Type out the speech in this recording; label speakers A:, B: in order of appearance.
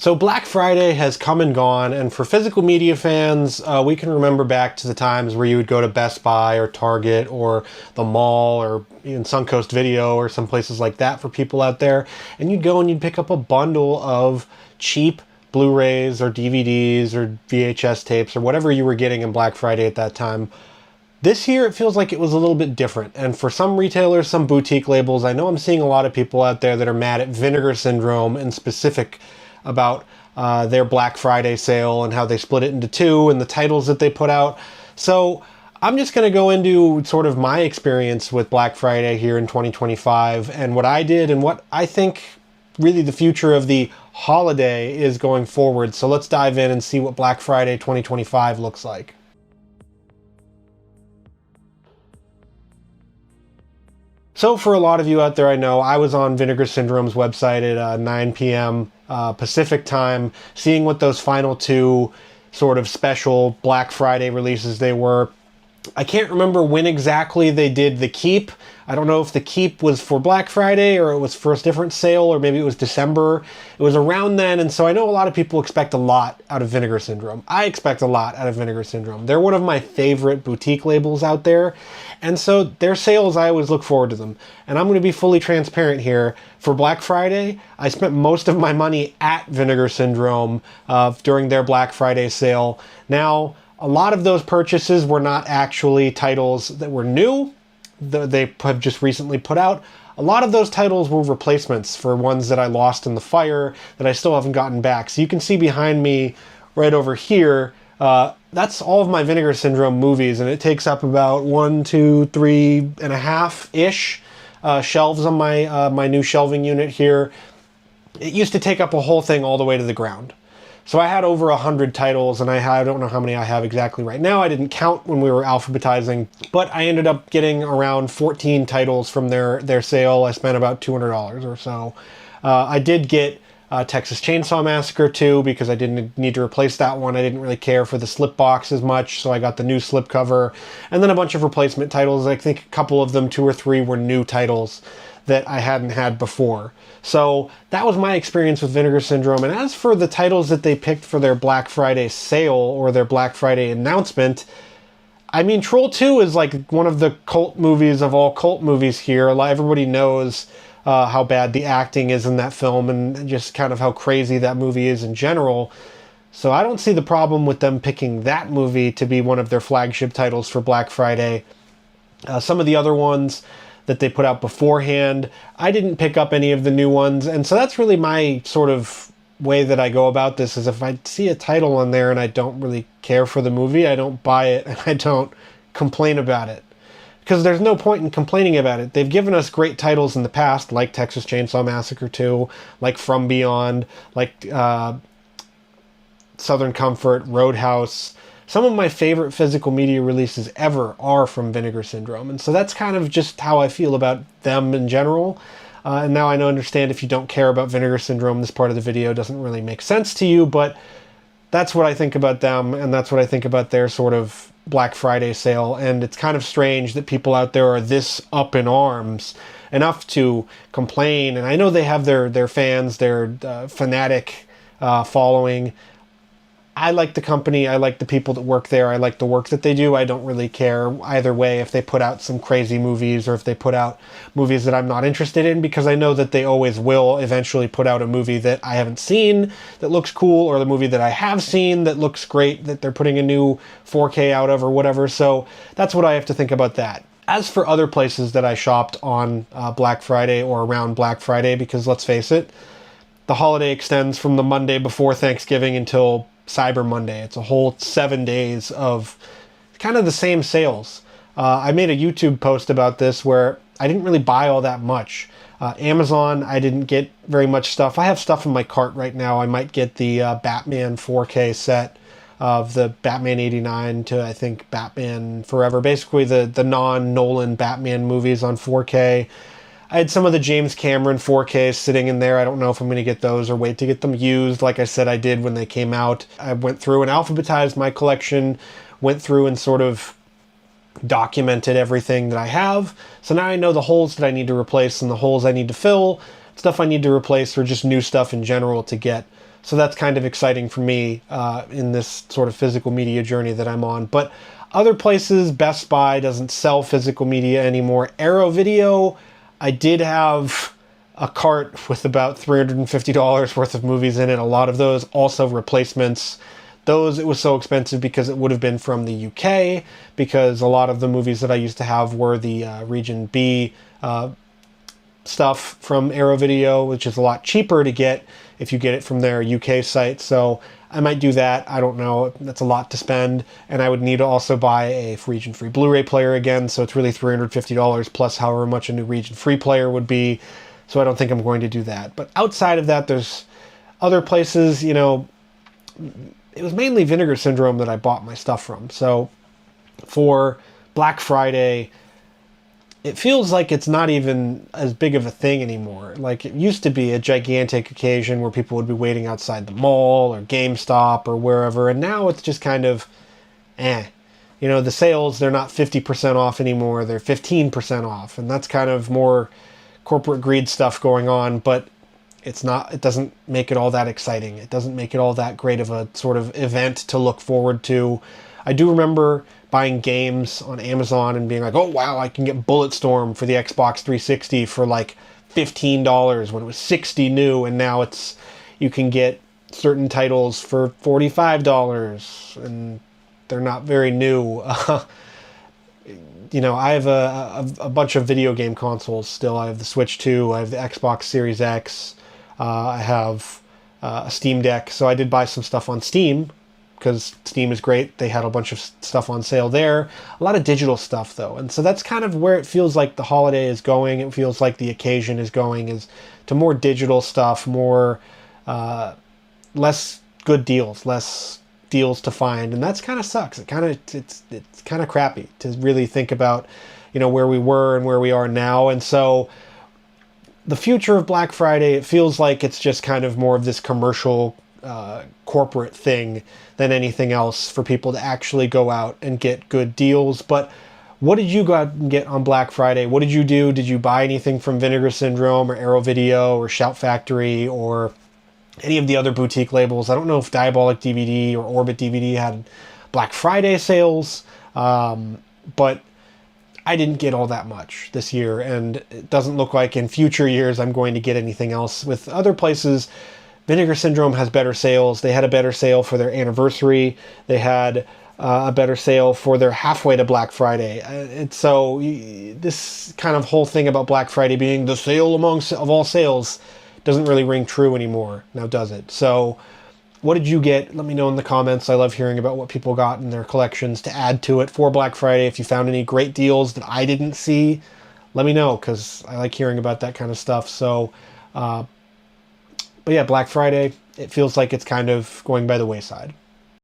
A: So Black Friday has come and gone, and for physical media fans, we can remember back to the times where you would go to Best Buy or Target or the mall or even Suncoast Video or some places like that for people out there, and you'd go and you'd pick up a bundle of cheap Blu-rays or DVDs or VHS tapes or whatever you were getting in Black Friday at that time. This year, it feels like it was a little bit different, and for some retailers, some boutique labels, I know I'm seeing a lot of people out there that are mad at Vinegar Syndrome in specific about their Black Friday sale and how they split it into two and the titles that they put out. So I'm just going to go into sort of my experience with Black Friday here in 2025 and what I did and what I think really the future of the holiday is going forward. So let's dive in and see what Black Friday 2025 looks like. So for a lot of you out there, I know I was on Vinegar Syndrome's website at 9 p.m. Pacific time, seeing what those final two sort of special Black Friday releases they were. I can't remember when exactly they did the Keep. I don't know if the Keep was for Black Friday or it was for a different sale, or maybe it was December. It was around then, and so I know a lot of people expect a lot out of Vinegar Syndrome. I expect a lot out of Vinegar Syndrome. They're one of my favorite boutique labels out there, and so their sales, I always look forward to them. And I'm going to be fully transparent here. For Black Friday, I spent most of my money at Vinegar Syndrome during their Black Friday sale. Now, a lot of those purchases were not actually titles that were new, that they have just recently put out. A lot of those titles were replacements for ones that I lost in the fire that I still haven't gotten back. So you can see behind me right over here, that's all of my Vinegar Syndrome movies, and it takes up about 1, 2, 3.5-ish shelves on my new shelving unit here. It used to take up a whole thing all the way to the ground. So I had over 100 titles, and I don't know how many I have exactly right now. I didn't count when we were alphabetizing, but I ended up getting around 14 titles from their sale. I spent about $200 or so. I did get Texas Chainsaw Massacre 2 because I didn't need to replace that one. I didn't really care for the slip box as much, so I got the new slip cover. And then a bunch of replacement titles. I think a couple of them, 2 or 3, were new titles that I hadn't had before. So that was my experience with Vinegar Syndrome. And as for the titles that they picked for their Black Friday sale or their Black Friday announcement, I mean, Troll 2 is like one of the cult movies of all cult movies here. Everybody knows how bad the acting is in that film and just kind of how crazy that movie is in general. So I don't see the problem with them picking that movie to be one of their flagship titles for Black Friday. Some of the other ones that they put out beforehand, I didn't pick up any of the new ones, and so that's really my sort of way that I go about this, is if I see a title on there and I don't really care for the movie, I don't buy it and I don't complain about it. Because there's no point in complaining about it. They've given us great titles in the past, like Texas Chainsaw Massacre 2, like From Beyond, like Southern Comfort, Roadhouse. Some of my favorite physical media releases ever are from Vinegar Syndrome, and so that's kind of just how I feel about them in general. And now I understand if you don't care about Vinegar Syndrome, this part of the video doesn't really make sense to you, but that's what I think about them, and that's what I think about their sort of Black Friday sale. And it's kind of strange that people out there are this up in arms enough to complain. And I know they have their fans, their fanatic following. I like the company, I like the people that work there, I like the work that they do. I don't really care either way if they put out some crazy movies or if they put out movies that I'm not interested in, because I know that they always will eventually put out a movie that I haven't seen that looks cool, or the movie that I have seen that looks great, that they're putting a new 4K out of or whatever. So that's what I have to think about that. As for other places that I shopped on Black Friday or around Black Friday, because let's face it, the holiday extends from the Monday before Thanksgiving until Cyber Monday. It's a whole 7 days of kind of the same sales. I made a YouTube post about this where I didn't really buy all that much. Amazon, I didn't get very much stuff. I have stuff in my cart right now. I might get the Batman 4K set of the Batman 89 to, I think, Batman Forever. Basically the non-Nolan Batman movies on 4K. I had some of the James Cameron 4Ks sitting in there. I don't know if I'm going to get those or wait to get them used. Like I said, I did when they came out. I went through and alphabetized my collection, went through and sort of documented everything that I have. So now I know the holes that I need to replace and the holes I need to fill, stuff I need to replace, or just new stuff in general to get. So that's kind of exciting for me in this sort of physical media journey that I'm on. But other places, Best Buy doesn't sell physical media anymore. Arrow Video, I did have a cart with about $350 worth of movies in it. A lot of those also replacements. Those, it was so expensive because it would have been from the UK, because a lot of the movies that I used to have were the Region B stuff from Arrow Video, which is a lot cheaper to get if you get it from their UK site. So I might do that. I don't know. That's a lot to spend. And I would need to also buy a region-free Blu-ray player again. So it's really $350 plus however much a new region-free player would be. So I don't think I'm going to do that. But outside of that, there's other places, you know, it was mainly Vinegar Syndrome that I bought my stuff from. So for Black Friday, it feels like it's not even as big of a thing anymore. Like, it used to be a gigantic occasion where people would be waiting outside the mall or GameStop or wherever, and now it's just kind of, You know, the sales, they're not 50% off anymore, they're 15% off, and that's kind of more corporate greed stuff going on, but it doesn't make it all that exciting. It doesn't make it all that great of a sort of event to look forward to. I do remember buying games on Amazon and being like, oh wow, I can get Bulletstorm for the Xbox 360 for like $15 when it was $60 new, and now you can get certain titles for $45 and they're not very new. You know, I have a bunch of video game consoles still. I have the Switch 2, I have the Xbox Series X, I have a Steam Deck, so I did buy some stuff on Steam, because Steam is great. They had a bunch of stuff on sale there. A lot of digital stuff, though. And so that's kind of where it feels like the holiday is going. It feels like the occasion is going, is to more digital stuff, more, less good deals, less deals to find. And that's kind of sucks. It's kind of crappy to really think about, you know, where we were and where we are now. And so the future of Black Friday, it feels like it's just kind of more of this commercial, corporate thing than anything else for people to actually go out and get good deals. But what did you go out and get on Black Friday? What did you do? Did you buy anything from Vinegar Syndrome or Arrow Video or Shout Factory or any of the other boutique labels? I don't know if Diabolic DVD or Orbit DVD had Black Friday sales, but I didn't get all that much this year, and it doesn't look like in future years I'm going to get anything else. With other places, Vinegar Syndrome has better sales. They had a better sale for their anniversary. They had a better sale for their halfway to Black Friday. And so this kind of whole thing about Black Friday being the sale of all sales doesn't really ring true anymore, now does it? So what did you get? Let me know in the comments. I love hearing about what people got in their collections to add to it for Black Friday. If you found any great deals that I didn't see, let me know, because I like hearing about that kind of stuff. So, but yeah, Black Friday, it feels like it's kind of going by the wayside.